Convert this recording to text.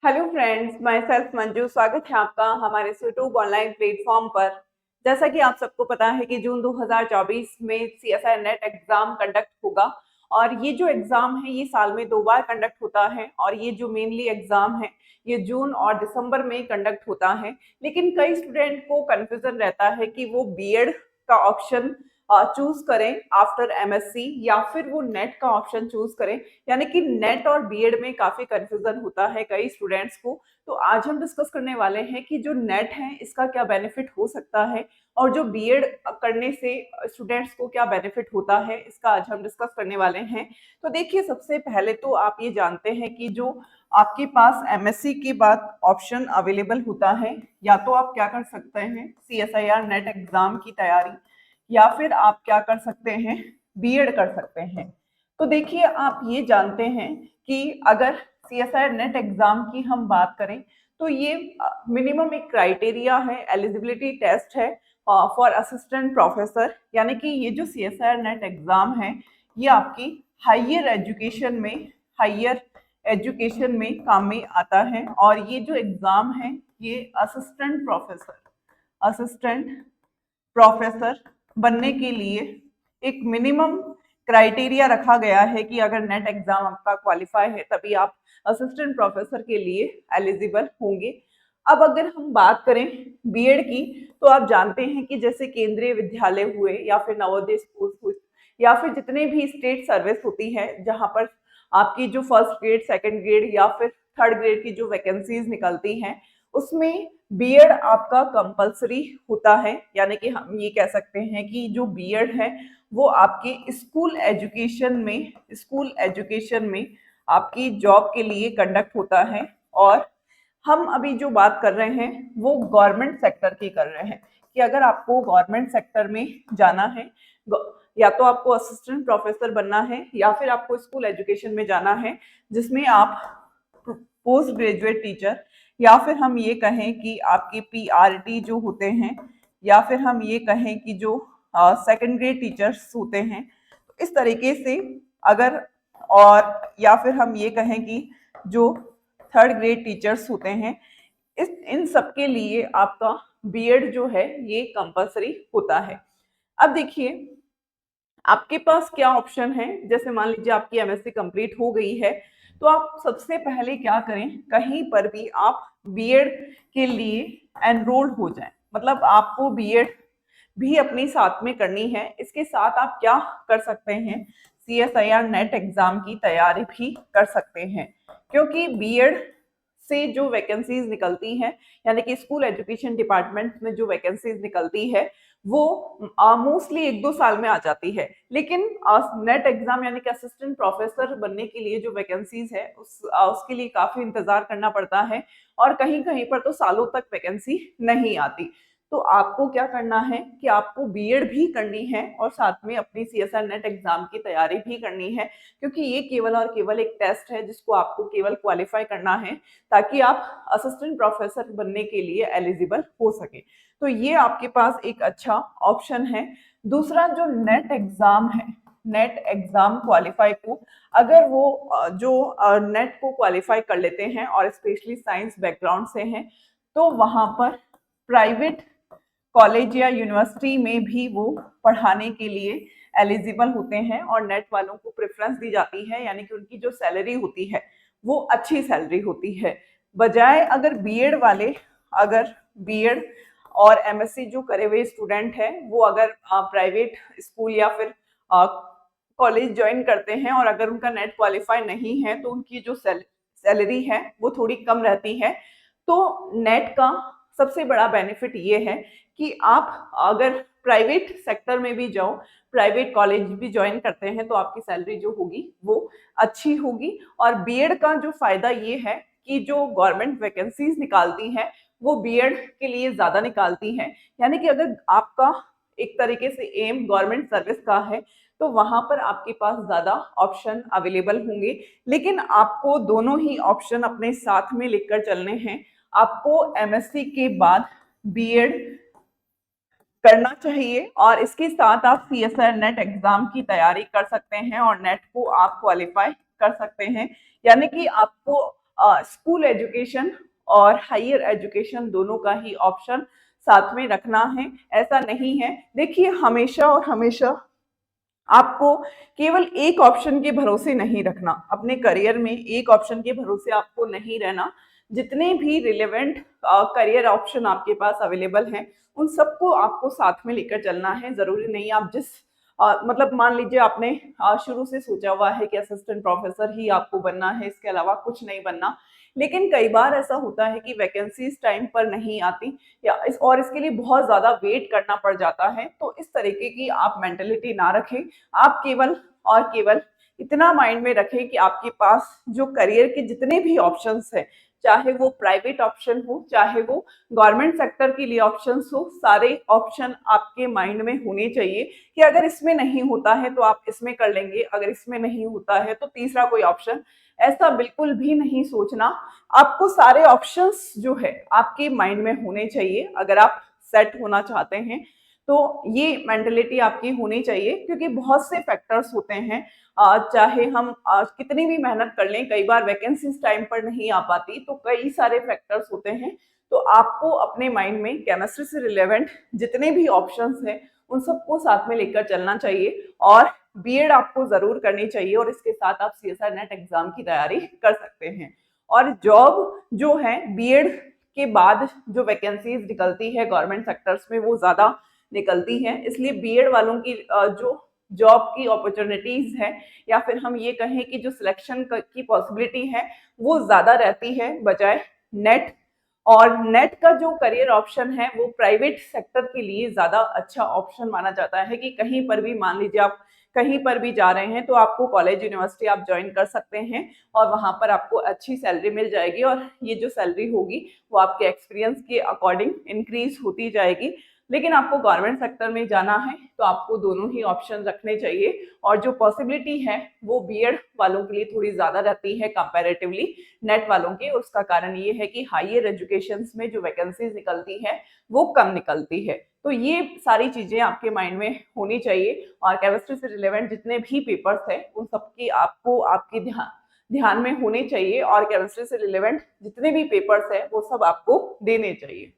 Hello friends, my self Manju. स्वागत है आपका हमारे यूट्यूब ऑनलाइन प्लेटफॉर्म पर। जैसा कि आप सबको पता है कि जून 2024 में सीएसआई नेट एग्जाम कंडक्ट होगा और ये जो एग्जाम है ये साल में 2 बार कंडक्ट होता है और ये जो मेनली एग्जाम है ये जून और दिसंबर में कंडक्ट होता है। लेकिन कई स्टूडेंट को कंफ्यूजन रहता है कि वो बीएड का ऑप्शन चूज करें आफ्टर एमएससी या फिर वो नेट का ऑप्शन चूज करें। यानी कि नेट और बीएड में काफी कंफ्यूजन होता है कई स्टूडेंट्स को। तो आज हम डिस्कस करने वाले हैं कि जो नेट है इसका क्या बेनिफिट हो सकता है और जो बीएड करने से स्टूडेंट्स को क्या बेनिफिट होता है, इसका आज हम डिस्कस करने वाले हैं। तो देखिए, सबसे पहले तो आप ये जानते हैं कि जो आपके पास एमएससी के बाद ऑप्शन अवेलेबल होता है, या तो आप क्या कर सकते हैं सीएसआईआर नेट एग्जाम की तैयारी, या फिर आप क्या कर सकते हैं बीएड कर सकते हैं। तो देखिए, आप ये जानते हैं कि अगर सीएसआई नेट एग्जाम की हम बात करें तो ये मिनिमम एक क्राइटेरिया है, एलिजिबिलिटी टेस्ट है फॉर असिस्टेंट प्रोफेसर। यानी कि ये जो सीएसआई नेट एग्जाम है ये आपकी हायर एजुकेशन में हायर एजुकेशन में काम में आता है। और ये जो एग्जाम है ये असिस्टेंट प्रोफेसर बनने के लिए एक मिनिमम क्राइटेरिया रखा गया है कि अगर नेट एग्जाम आपका क्वालिफाई है तभी आप असिस्टेंट प्रोफेसर के लिए एलिजिबल होंगे। अब अगर हम बात करें बीएड की, तो आप जानते हैं कि जैसे केंद्रीय विद्यालय हुए या फिर नवोदय स्कूल हुए या फिर जितने भी स्टेट सर्विस होती है जहां पर आपकी जो फर्स्ट ग्रेड, सेकंड ग्रेड या फिर थर्ड ग्रेड की जो वैकेंसीज निकलती हैं उसमें बीएड आपका कंपलसरी होता है। यानी कि हम ये कह सकते हैं कि जो बीएड है वो आपके स्कूल एजुकेशन में आपकी जॉब के लिए कंडक्ट होता है। और हम अभी जो बात कर रहे हैं वो गवर्नमेंट सेक्टर की कर रहे हैं कि अगर आपको गवर्नमेंट सेक्टर में जाना है, या तो आपको असिस्टेंट प्रोफेसर बनना है या फिर आपको स्कूल एजुकेशन में जाना है जिसमें आप पोस्ट ग्रेजुएट टीचर, या फिर हम ये कहें कि आपके पीआरटी जो होते हैं, या फिर हम ये कहें कि जो सेकंड ग्रेड टीचर्स होते हैं, तो इस तरीके से अगर, और या फिर हम ये कहें कि जो थर्ड ग्रेड टीचर्स होते हैं, इस इन सब के लिए आपका बीएड जो है ये कंपलसरी होता है। अब देखिए, आपके पास क्या ऑप्शन है। जैसे मान लीजिए आपकी एमएससी कंप्लीट हो गई है, तो आप सबसे पहले क्या करें, कहीं पर भी आप बीएड के लिए एनरोल्ड हो जाएं। मतलब आपको बीएड भी अपनी साथ में करनी है। इसके साथ आप क्या कर सकते हैं, सीएसआईआर नेट एग्जाम की तैयारी भी कर सकते हैं। क्योंकि बीएड से जो वैकेंसीज निकलती हैं, यानी कि स्कूल एजुकेशन डिपार्टमेंट में जो वैकेंसीज निकलती है वो मोस्टली 1-2 साल में आ जाती है। लेकिन नेट एग्जाम यानी कि असिस्टेंट प्रोफेसर बनने के लिए जो वैकेंसीज है उसके लिए काफी इंतजार करना पड़ता है और कहीं कहीं पर तो सालों तक वैकेंसी नहीं आती। तो आपको क्या करना है कि आपको बीएड भी करनी है और साथ में अपनी सीएसआर नेट एग्जाम की तैयारी भी करनी है। क्योंकि ये केवल और केवल एक टेस्ट है जिसको आपको केवल क्वालिफाई करना है ताकि आप असिस्टेंट प्रोफेसर बनने के लिए एलिजिबल हो सके। तो ये आपके पास एक अच्छा ऑप्शन है। दूसरा, जो नेट एग्जाम है, नेट एग्जाम क्वालिफाई को, अगर वो जो नेट को क्वालिफाई कर लेते हैं और स्पेशली साइंस बैकग्राउंड से हैं, तो वहां पर प्राइवेट कॉलेज या यूनिवर्सिटी में भी वो पढ़ाने के लिए एलिजिबल होते हैं और नेट वालों को प्रेफरेंस दी जाती है। यानी कि उनकी जो सैलरी होती है वो अच्छी सैलरी होती है, बजाय अगर बीएड वाले, अगर बीएड और एमएससी जो करे हुए स्टूडेंट है वो अगर प्राइवेट स्कूल या फिर कॉलेज ज्वाइन करते हैं और अगर उनका नेट क्वालिफाई नहीं है तो उनकी जो सैलरी है वो थोड़ी कम रहती है। तो नेट का सबसे बड़ा बेनिफिट ये है कि आप अगर प्राइवेट सेक्टर में भी जाओ, प्राइवेट कॉलेज भी ज्वाइन करते हैं तो आपकी सैलरी जो होगी वो अच्छी होगी। और बीएड का जो फायदा ये है कि जो गवर्नमेंट वैकेंसीज निकालती हैं वो बीएड के लिए ज्यादा निकालती हैं। यानी कि अगर आपका एक तरीके से एम गवर्नमेंट सर्विस का है तो वहां पर आपके पास ज्यादा ऑप्शन अवेलेबल होंगे। लेकिन आपको दोनों ही ऑप्शन अपने साथ में लेकर चलने हैं। आपको एमएससी के बाद बीएड करना चाहिए और इसके साथ आप सीएसआई नेट एग्जाम की तैयारी कर सकते हैं और नेट को आप क्वालिफाई कर सकते हैं। यानी कि आपको स्कूल एजुकेशन और हायर एजुकेशन दोनों का ही ऑप्शन साथ में रखना है, ऐसा नहीं है। देखिए, हमेशा और हमेशा आपको केवल एक ऑप्शन के भरोसे नहीं रखना, अपने करियर में एक ऑप्शन के भरोसे आपको नहीं रहना। जितने भी रिलेवेंट करियर ऑप्शन आपके पास अवेलेबल हैं, उन सबको आपको साथ में लेकर चलना है। जरूरी नहीं आप जिस मतलब मान लीजिए आपने शुरू से सोचा हुआ है कि असिस्टेंट प्रोफेसर ही आपको बनना है, इसके अलावा कुछ नहीं बनना, लेकिन कई बार ऐसा होता है कि वैकेंसीज टाइम पर नहीं आती या इसके लिए बहुत ज्यादा वेट करना पड़ जाता है। तो इस तरीके की आप मेंटेलिटी ना रखें। आप केवल और केवल इतना माइंड में रखें कि आपके पास जो करियर के जितने भी ऑप्शंस हैं, चाहे वो प्राइवेट ऑप्शन हो, चाहे वो गवर्नमेंट सेक्टर के लिए ऑप्शंस हो, सारे ऑप्शन आपके माइंड में होने चाहिए कि अगर इसमें नहीं होता है तो आप इसमें कर लेंगे, अगर इसमें नहीं होता है तो तीसरा कोई ऑप्शन। ऐसा बिल्कुल भी नहीं सोचना। आपको सारे ऑप्शंस जो है आपके माइंड में होने चाहिए अगर आप सेट होना चाहते हैं। तो ये मेंटेलिटी आपकी होनी चाहिए, क्योंकि बहुत से फैक्टर्स होते हैं। चाहे हम कितनी भी मेहनत कर लें, कई बार वैकेंसीज टाइम पर नहीं आ पाती, तो कई सारे फैक्टर्स होते हैं। तो आपको अपने माइंड में केमिस्ट्री से रिलेवेंट जितने भी ऑप्शंस हैं उन सबको साथ में लेकर चलना चाहिए। और बीएड आपको जरूर करनी चाहिए और इसके साथ आप सीएसआर नेट एग्जाम की तैयारी कर सकते हैं। और जॉब जो है बीएड के बाद जो वैकेंसीज निकलती है गवर्नमेंट सेक्टर्स में वो ज्यादा निकलती है, इसलिए बीएड वालों की जो जॉब की अपॉर्चुनिटीज है या फिर हम ये कहें कि जो सिलेक्शन की पॉसिबिलिटी है वो ज्यादा रहती है बजाय नेट। और नेट का जो करियर ऑप्शन है वो प्राइवेट सेक्टर के लिए ज्यादा अच्छा ऑप्शन माना जाता है कि कहीं पर भी मान लीजिए आप कहीं पर भी जा रहे हैं तो आपको कॉलेज यूनिवर्सिटी आप ज्वाइन कर सकते हैं और वहां पर आपको अच्छी सैलरी मिल जाएगी और ये जो सैलरी होगी वो आपके एक्सपीरियंस के अकॉर्डिंग इंक्रीज होती जाएगी। लेकिन आपको गवर्नमेंट सेक्टर में जाना है तो आपको दोनों ही ऑप्शन रखने चाहिए और जो पॉसिबिलिटी है वो बीएड वालों के लिए थोड़ी ज्यादा रहती है कंपैरेटिवली नेट वालों के। उसका कारण ये है कि हायर एजुकेशन में जो वैकेंसीज निकलती है वो कम निकलती है। तो ये सारी चीजें आपके माइंड में होनी चाहिए और केमिस्ट्री से रिलेवेंट जितने भी पेपर्स हैं उन सबकी आपको आपके ध्यान में होने चाहिए और केमिस्ट्री से रिलेवेंट जितने भी पेपर्स हैं वो सब आपको देने चाहिए।